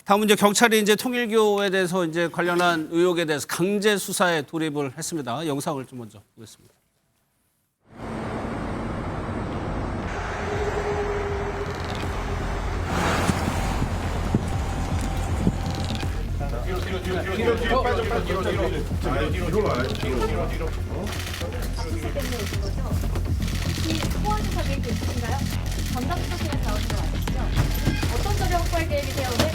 다음은 이제 경찰이 이제 통일교에 대해서 이제 관련한 의혹에 대해서 강제 수사에 돌입을 했습니다. 영상을 좀 먼저 보겠습니다. 뒤로 빠져 뒤로 혹시 소환 수사 계획 있으신가요? 전담수사팀에 나오신 거 맞으시죠? 어떤 자료 확보할 계획이세요, 오늘?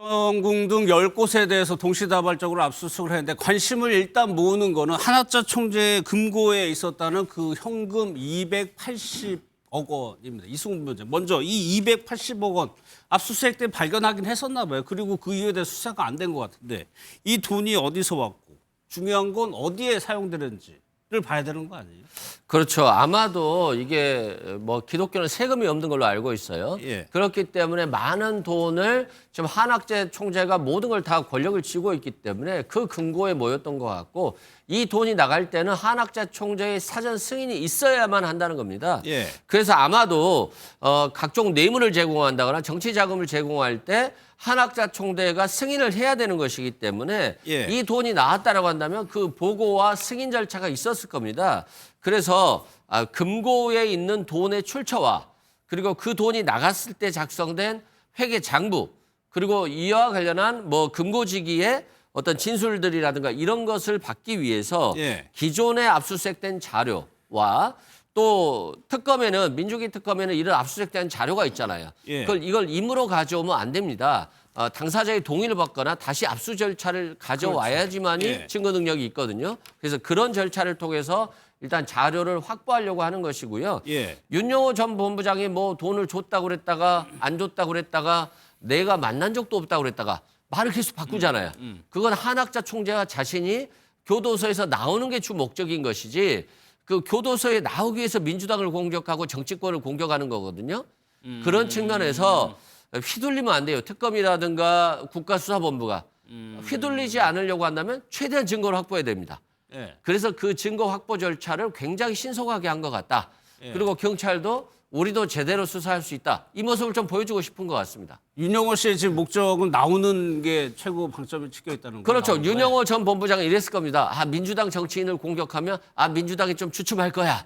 정궁 등 10곳에 대해서 동시다발적으로 압수수색을 했는데 관심을 일단 모으는 거는 한학자 총재의 금고에 있었다는 그 현금 280억 원입니다. 이승훈 부원장. 먼저 이 280억 원 압수수색 때 발견하긴 했었나 봐요. 그리고 그 이유에 대해 수사가 안 된 것 같은데 이 돈이 어디서 왔고 중요한 건 어디에 사용되는지를 봐야 되는 거 아니에요? 그렇죠. 아마도 이게 뭐 기독교는 세금이 없는 걸로 알고 있어요. 예. 그렇기 때문에 많은 돈을 지금 한학재 총재가 모든 걸 다 권력을 쥐고 있기 때문에 그 금고에 모였던 것 같고 이 돈이 나갈 때는 한학재 총재의 사전 승인이 있어야만 한다는 겁니다. 예. 그래서 아마도 각종 뇌물을 제공한다거나 정치 자금을 제공할 때 한학자 총재가 승인을 해야 되는 것이기 때문에 예. 이 돈이 나왔다라고 한다면 그 보고와 승인 절차가 있었을 겁니다. 그래서 금고에 있는 돈의 출처와 그리고 그 돈이 나갔을 때 작성된 회계 장부 그리고 이와 관련한 뭐 금고지기의 어떤 진술들이라든가 이런 것을 받기 위해서 예. 기존에 압수수색된 자료와 또 특검에는 민주기 특검에는 이런 압수수색된 자료가 있잖아요. 예. 이걸 임으로 가져오면 안 됩니다. 당사자의 동의를 받거나 다시 압수 절차를 가져와야지만이 그렇죠. 예. 증거 능력이 있거든요. 그래서 그런 절차를 통해서 일단 자료를 확보하려고 하는 것이고요. 예. 윤영호 전 본부장이 뭐 돈을 줬다고 그랬다가 안 줬다고 그랬다가 내가 만난 적도 없다고 그랬다가 말을 계속 바꾸잖아요. 그건 한학자 총재가 자신이 교도소에서 나오는 게 주 목적인 것이지 그 교도소에 나오기 위해서 민주당을 공격하고 정치권을 공격하는 거거든요. 그런 측면에서 휘둘리면 안 돼요. 특검이라든가 국가수사본부가 휘둘리지 않으려고 한다면 최대한 증거를 확보해야 됩니다. 예. 그래서 그 증거 확보 절차를 굉장히 신속하게 한 것 같다. 예. 그리고 경찰도 우리도 제대로 수사할 수 있다. 이 모습을 좀 보여주고 싶은 것 같습니다. 윤영호 씨의 지금 목적은 나오는 게 최고 방점이 찍혀 있다는 거죠. 그렇죠. 윤영호 전 본부장은 이랬을 겁니다. 민주당 정치인을 공격하면 민주당이 좀 주춤할 거야.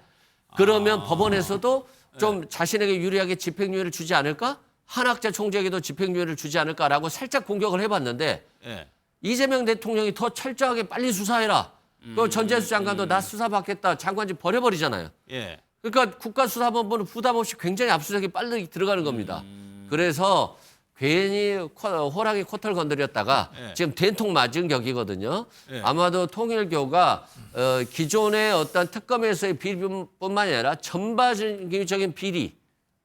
그러면 법원에서도 좀 자신에게 유리하게 집행유예를 주지 않을까? 한학재 총재에게도 집행유예를 주지 않을까라고 살짝 공격을 해봤는데 예. 이재명 대통령이 더 철저하게 빨리 수사해라. 또 전재수 장관도 나 수사받겠다. 장관직 버려버리잖아요. 예. 그러니까 국가수사본부는 부담 없이 굉장히 압수수색이 빨리 들어가는 겁니다. 그래서 괜히 호랑이 코털 건드렸다가 예. 지금 된통 맞은 격이거든요. 예. 아마도 통일교가 기존의 어떤 특검에서의 비리뿐만 아니라 전반적인 비리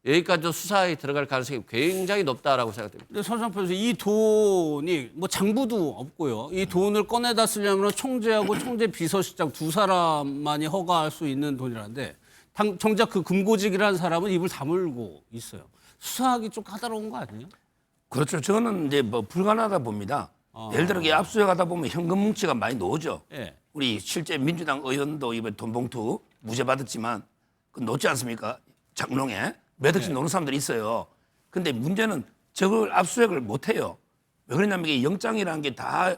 여기까지도 수사에 들어갈 가능성이 굉장히 높다라고 생각됩니다. 근데 선상표에서 이 돈이 뭐 장부도 없고요. 이 돈을 꺼내다 쓰려면 총재하고 총재 비서실장 두 사람만이 허가할 수 있는 돈이라는데 정작 그 금고직이라는 사람은 입을 다물고 있어요. 수사하기 좀 까다로운 거 아니에요? 그렇죠. 저는 이제 뭐 불가능하다 봅니다. 예를 들어 이게 압수수색하다 보면 현금 뭉치가 많이 나오죠. 예. 우리 실제 민주당 의원도 이번 돈 봉투 무죄 받았지만 그 놓지 않습니까? 장롱에 몇 억씩 놓는 사람들이 있어요. 근데 문제는 저걸 압수수색을 못 해요. 왜 그러냐면 이게 영장이라는 게 다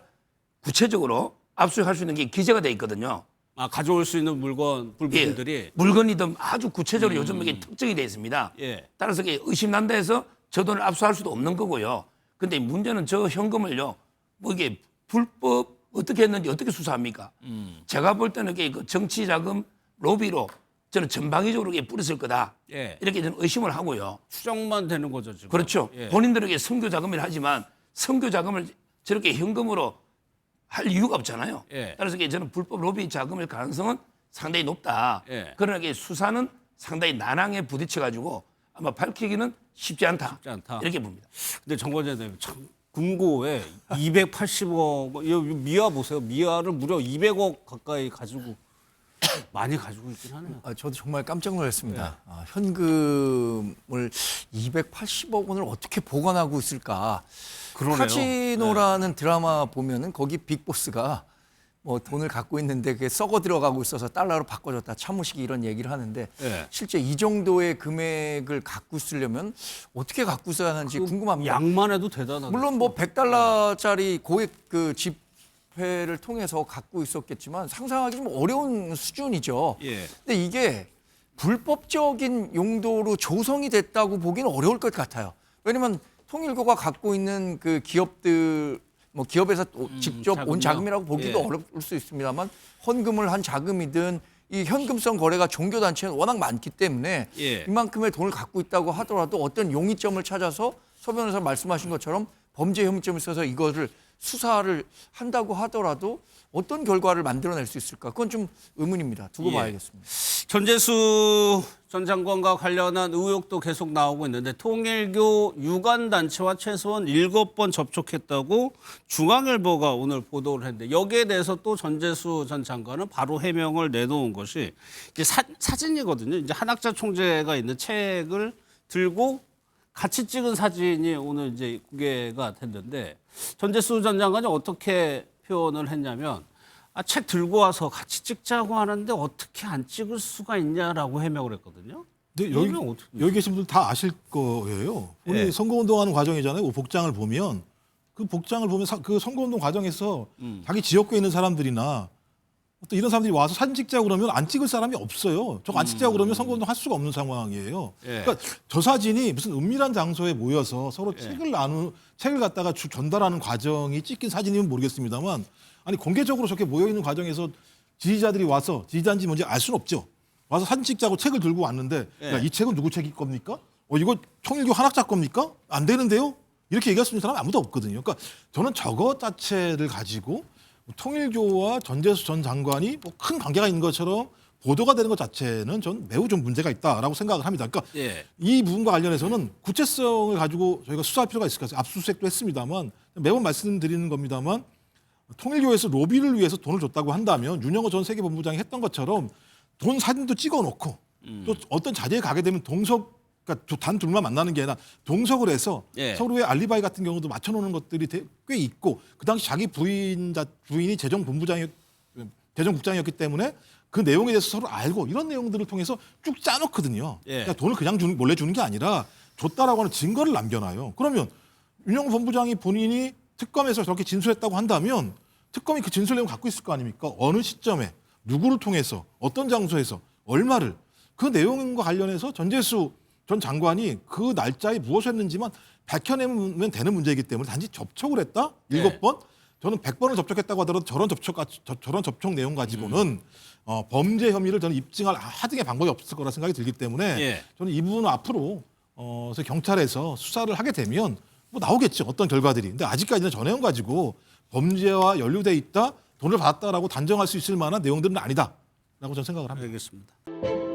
구체적으로 압수수색할 수 있는 게 기재가 돼 있거든요. 가져올 수 있는 물품들이. 예, 물건이든 아주 구체적으로 요즘 이게 특정이 돼 있습니다. 예. 따라서 이게 의심난다 해서 저 돈을 압수할 수도 없는 거고요. 근데 문제는 저 현금을요, 뭐 이게 불법 어떻게 했는지 어떻게 수사합니까? 제가 볼 때는 이게 그 정치 자금 로비로 저는 전방위적으로 이게 뿌렸을 거다. 예. 이렇게 저는 의심을 하고요. 추정만 되는 거죠, 지금. 그렇죠. 예. 본인들에게 선교 자금이라 하지만 선교 자금을 저렇게 현금으로 할 이유가 없잖아요. 예. 따라서 이게 저는 불법 로비 자금일 가능성은 상당히 높다. 예. 그러나 이게 수사는 상당히 난항에 부딪혀가지고 아마 밝히기는 쉽지 않다. 쉽지 않다. 이렇게 봅니다. 근데 정관장님 참 금고에 280억 이거 미아 보세요. 미아를 무려 200억 가까이 가지고 많이 가지고 있긴 하네요. 저도 정말 깜짝 놀랐습니다. 현금을 280억 원을 어떻게 보관하고 있을까? 그러네요. 카지노라는 드라마 보면은 거기 빅보스가 뭐 돈을 갖고 있는데 그게 썩어 들어가고 있어서 달러로 바꿔줬다 차무식이 이런 얘기를 하는데 예. 실제 이 정도의 금액을 갖고 있으려면 어떻게 갖고 있어야 하는지 궁금합니다. 양만 해도 대단하다. 물론 뭐 100달러짜리 고액 그 지폐를 통해서 갖고 있었겠지만 상상하기 좀 어려운 수준이죠. 예. 근데 이게 불법적인 용도로 조성이 됐다고 보기는 어려울 것 같아요. 왜냐면 통일교가 갖고 있는 그 기업들 뭐 기업에서 직접 자금요? 온 자금이라고 보기도 예. 어려울 수 있습니다만 헌금을 한 자금이든 이 현금성 거래가 종교 단체는 워낙 많기 때문에 예. 이만큼의 돈을 갖고 있다고 하더라도 어떤 용의점을 찾아서 서 변호사 말씀하신 것처럼 범죄 혐의점을 써서 이거를 수사를 한다고 하더라도 어떤 결과를 만들어낼 수 있을까? 그건 좀 의문입니다. 두고 예. 봐야겠습니다. 전재수 전 장관과 관련한 의혹도 계속 나오고 있는데 통일교 유관단체와 최소한 7번 접촉했다고 중앙일보가 오늘 보도를 했는데 여기에 대해서 또 전재수 전 장관은 바로 해명을 내놓은 것이 이제 사진이거든요. 이제 한학자 총재가 있는 책을 들고 같이 찍은 사진이 오늘 이제 공개가 됐는데 전재수 전 장관이 어떻게 표현을 했냐면 책 들고 와서 같이 찍자고 하는데 어떻게 안 찍을 수가 있냐라고 해명을 했거든요. 근데 어떻게 여기 계신 분들 다 아실 거예요. 우리 예. 선거운동하는 과정이잖아요. 복장을 보면 그 복장을 보면 그 선거운동 과정에서 자기 지역구에 있는 사람들이나 또 이런 사람들이 와서 사진 찍자고 그러면 안 찍을 사람이 없어요. 저거 안 찍자고 그러면 선거운동 할 수가 없는 상황이에요. 예. 그러니까 저 사진이 무슨 은밀한 장소에 모여서 서로 책을 갖다가 전달하는 과정이 찍힌 사진이면 모르겠습니다만 아니 공개적으로 저렇게 모여 있는 과정에서 지지자들이 와서 지지자인지 뭔지 알 수는 없죠. 와서 사진 찍자고 책을 들고 왔는데 예. 야, 이 책은 누구 책일 겁니까? 이거 통일교 한학자 겁니까? 안 되는데요? 이렇게 얘기할 수 있는 사람이 아무도 없거든요. 그러니까 저는 저거 자체를 가지고 통일교와 전재수 전 장관이 뭐 큰 관계가 있는 것처럼 보도가 되는 것 자체는 전 매우 좀 문제가 있다라고 생각을 합니다. 그러니까 예. 이 부분과 관련해서는 구체성을 가지고 저희가 수사할 필요가 있을 것 같아요. 압수수색도 했습니다만 매번 말씀드리는 겁니다만 통일교에서 로비를 위해서 돈을 줬다고 한다면 윤영호 전 세계본부장이 했던 것처럼 돈 사진도 찍어놓고 또 어떤 자리에 가게 되면 그러니까 단 둘만 만나는 게 아니라 동석을 해서 예. 서로의 알리바이 같은 경우도 맞춰놓는 것들이 꽤 있고 그 당시 자기 부인이 재정국장이었기 때문에 그 내용에 대해서 서로 알고 이런 내용들을 통해서 쭉 짜놓거든요. 예. 그러니까 돈을 그냥 몰래 주는 게 아니라 줬다라고 하는 증거를 남겨놔요. 그러면 윤영호 본부장이 본인이 특검에서 저렇게 진술했다고 한다면 특검이 그 진술 내용 갖고 있을 거 아닙니까? 어느 시점에 누구를 통해서 어떤 장소에서 얼마를 그 내용과 관련해서 전재수 전 장관이 그 날짜에 무엇을 했는지만 밝혀내면 되는 문제이기 때문에 단지 접촉을 했다? 7번? 저는 100번을 접촉했다고 하더라도 저런 접촉 내용 가지고는 범죄 혐의를 저는 입증할 하등의 방법이 없을 거라 생각이 들기 때문에 예. 저는 이 부분은 앞으로 그래서 경찰에서 수사를 하게 되면 뭐 나오겠죠. 어떤 결과들이. 근데 아직까지는 저 내용 가지고 범죄와 연루돼 있다, 돈을 받았다라고 단정할 수 있을 만한 내용들은 아니다라고 저는 생각을 합니다. 알겠습니다.